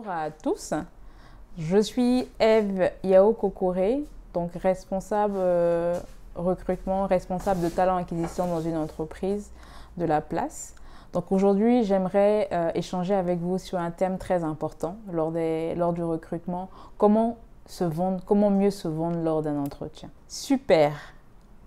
Bonjour à tous, je suis Eve Yao Kokore, donc responsable recrutement, responsable de talent acquisition dans une entreprise de la place. Donc aujourd'hui, j'aimerais échanger avec vous sur un thème très important lors du recrutement, comment se vendre, comment mieux se vendre lors d'un entretien. Super!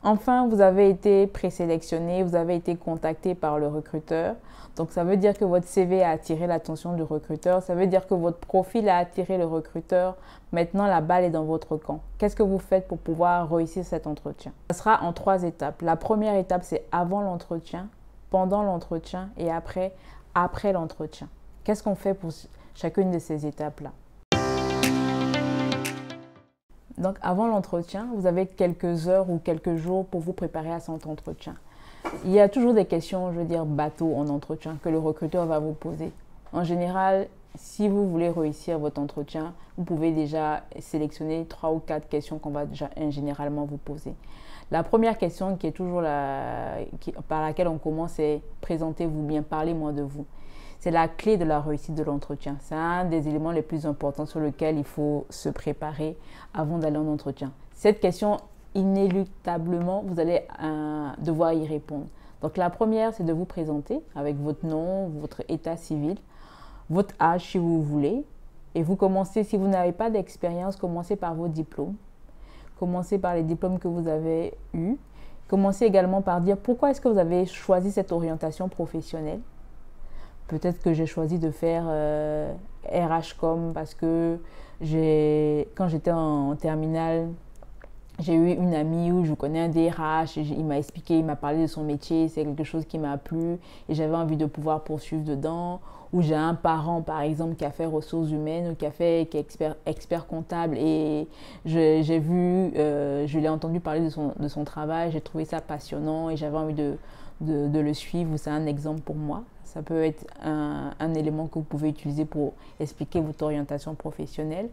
Enfin, vous avez été présélectionné, vous avez été contacté par le recruteur. Donc, ça veut dire que votre CV a attiré l'attention du recruteur. Ça veut dire que votre profil a attiré le recruteur. Maintenant, la balle est dans votre camp. Qu'est-ce que vous faites pour pouvoir réussir cet entretien? Ça sera en 3 étapes. La première étape, c'est avant l'entretien, pendant l'entretien et après l'entretien. Qu'est-ce qu'on fait pour chacune de ces étapes-là? Donc, avant l'entretien, vous avez quelques heures ou quelques jours pour vous préparer à cet entretien. Il y a toujours des questions, je veux dire, bateau en entretien que le recruteur va vous poser. En général, si vous voulez réussir votre entretien, vous pouvez déjà sélectionner 3 ou 4 questions qu'on va déjà généralement vous poser. La première question qui est toujours par laquelle on commence, c'est « Présentez-vous bien, parlez-moi de vous ». C'est la clé de la réussite de l'entretien. C'est un des éléments les plus importants sur lesquels il faut se préparer avant d'aller en entretien. Cette question, inéluctablement, vous allez devoir y répondre. Donc la première, c'est de vous présenter avec votre nom, votre état civil, votre âge si vous voulez. Et vous commencez, si vous n'avez pas d'expérience, commencez par vos diplômes. Commencez par les diplômes que vous avez eus. Commencez également par dire pourquoi est-ce que vous avez choisi cette orientation professionnelle. Peut-être que j'ai choisi de faire RH-Com parce que quand j'étais en terminale, j'ai eu une amie où je connais un DRH, il m'a expliqué, il m'a parlé de son métier, c'est quelque chose qui m'a plu et j'avais envie de pouvoir poursuivre dedans. Ou j'ai un parent, par exemple, qui a fait ressources humaines ou qui est expert comptable et je l'ai entendu parler de son travail, j'ai trouvé ça passionnant et j'avais envie de le suivre. C'est un exemple pour moi. Ça peut être un élément que vous pouvez utiliser pour expliquer votre orientation professionnelle.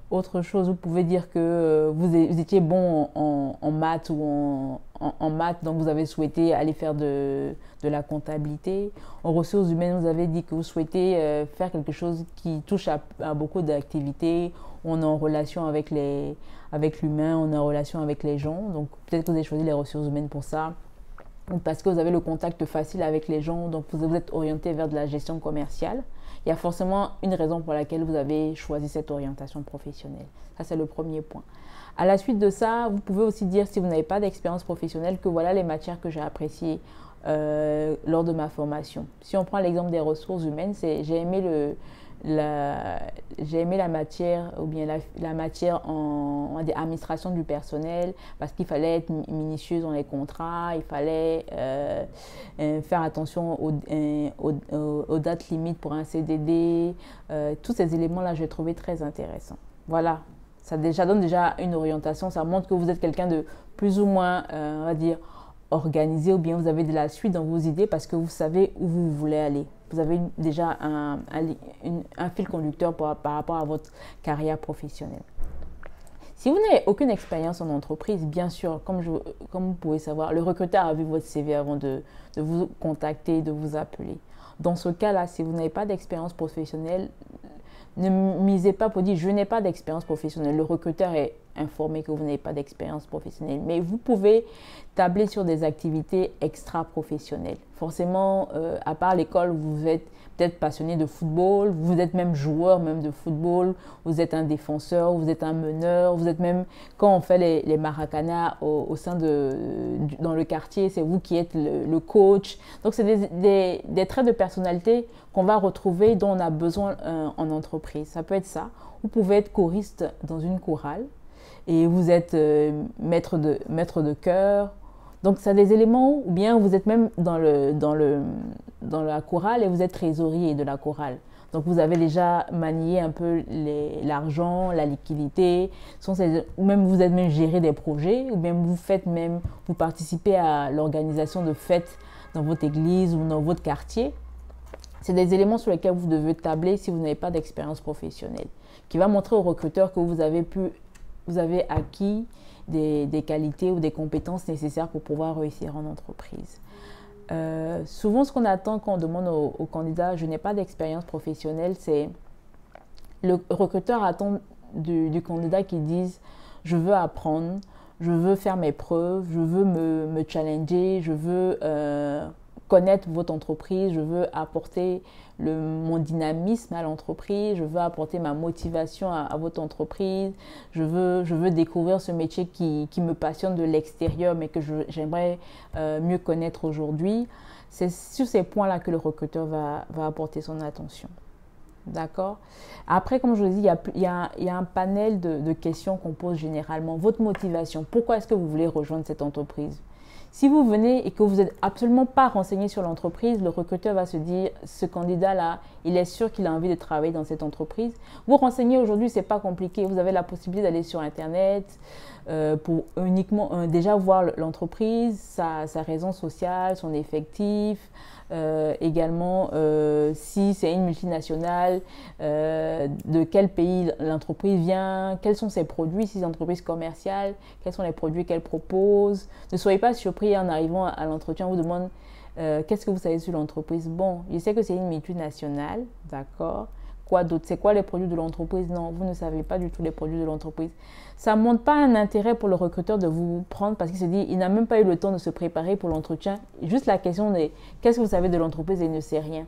Autre chose, vous pouvez dire que vous étiez bon en maths ou en maths, donc vous avez souhaité aller faire de la comptabilité. En ressources humaines, vous avez dit que vous souhaitez faire quelque chose qui touche à beaucoup d'activités. On est en relation avec l'humain, on est en relation avec les gens. Donc peut-être que vous avez choisi les ressources humaines pour ça. Ou parce que vous avez le contact facile avec les gens, donc vous êtes orienté vers de la gestion commerciale. Il y a forcément une raison pour laquelle vous avez choisi cette orientation professionnelle. Ça, c'est le premier point. À la suite de ça, vous pouvez aussi dire, si vous n'avez pas d'expérience professionnelle, que voilà les matières que j'ai appréciées lors de ma formation. Si on prend l'exemple des ressources humaines, j'ai aimé la matière ou bien la matière en administration du personnel parce qu'il fallait être minutieux dans les contrats, il fallait faire attention aux dates limites pour un CDD. Tous ces éléments-là, je les trouvais très intéressants. Voilà, ça donne déjà une orientation, ça montre que vous êtes quelqu'un de plus ou moins, on va dire, organisé ou bien vous avez de la suite dans vos idées parce que vous savez où vous voulez aller. Vous avez déjà un fil conducteur par rapport à votre carrière professionnelle. Si vous n'avez aucune expérience en entreprise, bien sûr, comme vous pouvez savoir, le recruteur a vu votre CV avant de vous contacter, de vous appeler. Dans ce cas-là, si vous n'avez pas d'expérience professionnelle, ne misez pas pour dire « je n'ai pas d'expérience professionnelle ». Le recruteur est informé que vous n'avez pas d'expérience professionnelle. Mais vous pouvez tabler sur des activités extra-professionnelles. Forcément, à part l'école, vous êtes peut-être passionné de football, vous êtes même joueur même de football, vous êtes un défenseur, vous êtes un meneur, vous êtes même, quand on fait les maracanas au sein dans le quartier, c'est vous qui êtes le coach. Donc, c'est des traits de personnalité qu'on va retrouver, dont on a besoin en entreprise. Ça peut être ça. Vous pouvez être choriste dans une chorale et vous êtes maître de chœur. Donc, c'est des éléments, ou bien vous êtes même dans la chorale et vous êtes trésorier de la chorale. Donc, vous avez déjà manié un peu l'argent, la liquidité, ou même vous êtes même géré des projets, ou même vous participez à l'organisation de fêtes dans votre église ou dans votre quartier. C'est des éléments sur lesquels vous devez tabler si vous n'avez pas d'expérience professionnelle, qui va montrer au recruteur que vous avez acquis des qualités ou des compétences nécessaires pour pouvoir réussir en entreprise. Souvent, ce qu'on attend quand on demande aux candidats « je n'ai pas d'expérience professionnelle », c'est Le recruteur attend du candidat qui dise « je veux apprendre, je veux faire mes preuves, je veux me challenger, je veux connaître votre entreprise, je veux apporter mon dynamisme à l'entreprise, je veux apporter ma motivation à votre entreprise, je veux découvrir ce métier qui me passionne de l'extérieur mais que j'aimerais mieux connaître aujourd'hui ». C'est sur ces points-là que le recruteur va apporter son attention. D'accord? Après, comme je vous dis, il y a un panel de questions qu'on pose généralement. Votre motivation, pourquoi est-ce que vous voulez rejoindre cette entreprise? Si vous venez et que vous n'êtes absolument pas renseigné sur l'entreprise, le recruteur va se dire, ce candidat-là, il est sûr qu'il a envie de travailler dans cette entreprise. Vous renseigner aujourd'hui, ce n'est pas compliqué. Vous avez la possibilité d'aller sur Internet pour uniquement déjà voir l'entreprise, sa raison sociale, son effectif, également si c'est une multinationale, de quel pays l'entreprise vient, quels sont ses produits, si c'est une entreprise commerciale, quels sont les produits qu'elle propose. Ne soyez pas surpris en arrivant à l'entretien, on vous demande qu'est-ce que vous savez sur l'entreprise. Bon, je sais que c'est une multinationale, d'accord. Quoi d'autre? C'est quoi les produits de l'entreprise? Non, vous ne savez pas du tout les produits de l'entreprise. Ça ne montre pas un intérêt pour le recruteur de vous prendre parce qu'il se dit il n'a même pas eu le temps de se préparer pour l'entretien. Juste la question est qu'est-ce que vous savez de l'entreprise et il ne sait rien.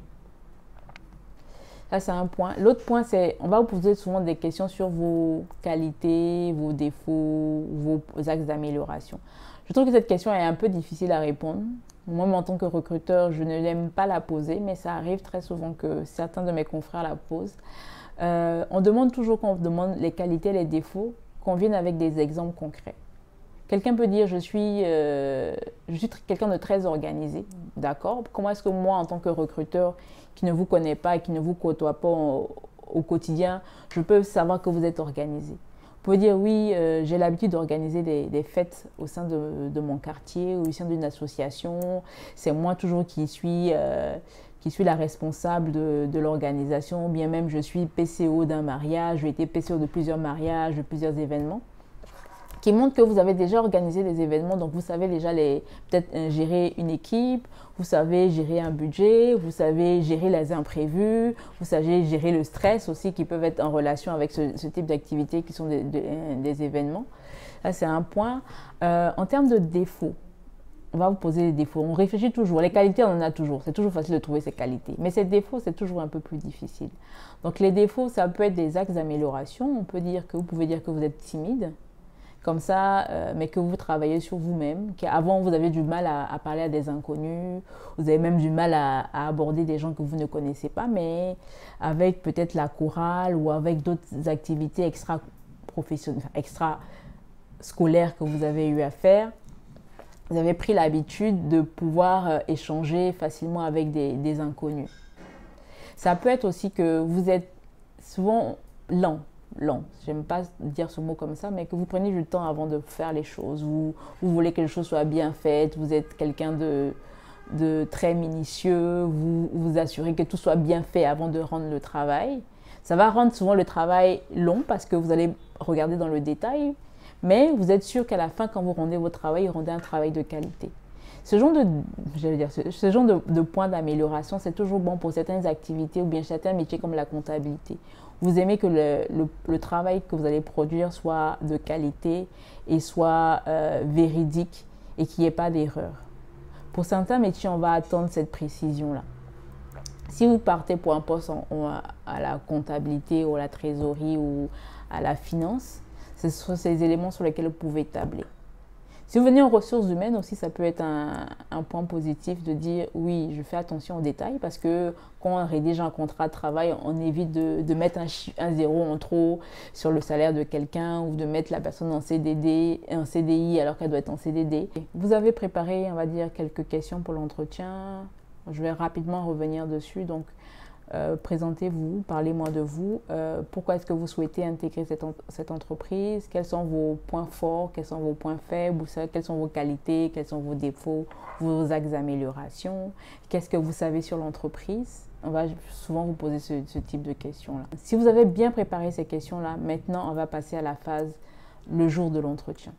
Ça, c'est un point. L'autre point, c'est on va vous poser souvent des questions sur vos qualités, vos défauts, vos axes d'amélioration. Je trouve que cette question est un peu difficile à répondre. Moi, en tant que recruteur, je ne l'aime pas la poser, mais ça arrive très souvent que certains de mes confrères la posent. On demande toujours, quand on demande les qualités et les défauts, qu'on vienne avec des exemples concrets. Quelqu'un peut dire je suis quelqu'un de très organisé, d'accord. Comment est-ce que moi, en tant que recruteur qui ne vous connaît pas et qui ne vous côtoie pas au quotidien, je peux savoir que vous êtes organisé? Vous pouvez dire oui, j'ai l'habitude d'organiser des fêtes au sein de mon quartier ou au sein d'une association. C'est moi toujours qui suis la responsable de l'organisation. Bien même, je suis PCO d'un mariage, j'ai été PCO de plusieurs mariages, de plusieurs événements, qui montre que vous avez déjà organisé des événements, donc vous savez déjà peut-être gérer une équipe, vous savez gérer un budget, vous savez gérer les imprévus, vous savez gérer le stress aussi qui peuvent être en relation avec ce type d'activités qui sont des événements. Là, c'est un point. En termes de défauts, on va vous poser les défauts. On réfléchit toujours. Les qualités, on en a toujours. C'est toujours facile de trouver ses qualités. Mais ces défauts, c'est toujours un peu plus difficile. Donc les défauts, ça peut être des axes d'amélioration. On peut dire que vous pouvez dire que vous êtes timide. Comme ça, mais que vous travaillez sur vous-même, qu'avant vous avez du mal à parler à des inconnus, vous avez même du mal à aborder des gens que vous ne connaissez pas, mais avec peut-être la chorale ou avec d'autres activités extra-professionnelles, extra-scolaires que vous avez eu à faire, vous avez pris l'habitude de pouvoir échanger facilement avec des inconnus. Ça peut être aussi que vous êtes souvent lent, j'aime pas dire ce mot comme ça, mais que vous prenez du temps avant de faire les choses, vous voulez que les choses soient bien faites, vous êtes quelqu'un de très minutieux, vous vous assurez que tout soit bien fait avant de rendre le travail. Ça va rendre souvent le travail long parce que vous allez regarder dans le détail, mais vous êtes sûr qu'à la fin, quand vous rendez votre travail, vous rendez un travail de qualité. Ce genre de points d'amélioration, c'est toujours bon pour certaines activités ou bien certains métiers comme la comptabilité. Vous aimez que le travail que vous allez produire soit de qualité et soit véridique et qu'il n'y ait pas d'erreur. Pour certains métiers, on va attendre cette précision-là. Si vous partez pour un poste à la comptabilité ou à la trésorerie ou à la finance, ce sont ces éléments sur lesquels vous pouvez tabler. Si vous venez en ressources humaines aussi, ça peut être un point positif de dire oui, je fais attention aux détails parce que quand on rédige un contrat de travail, on évite de mettre un zéro en trop sur le salaire de quelqu'un ou de mettre la personne en CDI alors qu'elle doit être en CDD. Vous avez préparé, on va dire, quelques questions pour l'entretien. Je vais rapidement revenir dessus. Donc, présentez-vous, parlez-moi de vous, pourquoi est-ce que vous souhaitez intégrer cette entreprise, quels sont vos points forts, quels sont vos points faibles, quelles sont vos qualités, quels sont vos défauts, vos axes d'amélioration, qu'est-ce que vous savez sur l'entreprise. On va souvent vous poser ce type de questions-là. Si vous avez bien préparé ces questions-là, maintenant on va passer à la phase le jour de l'entretien.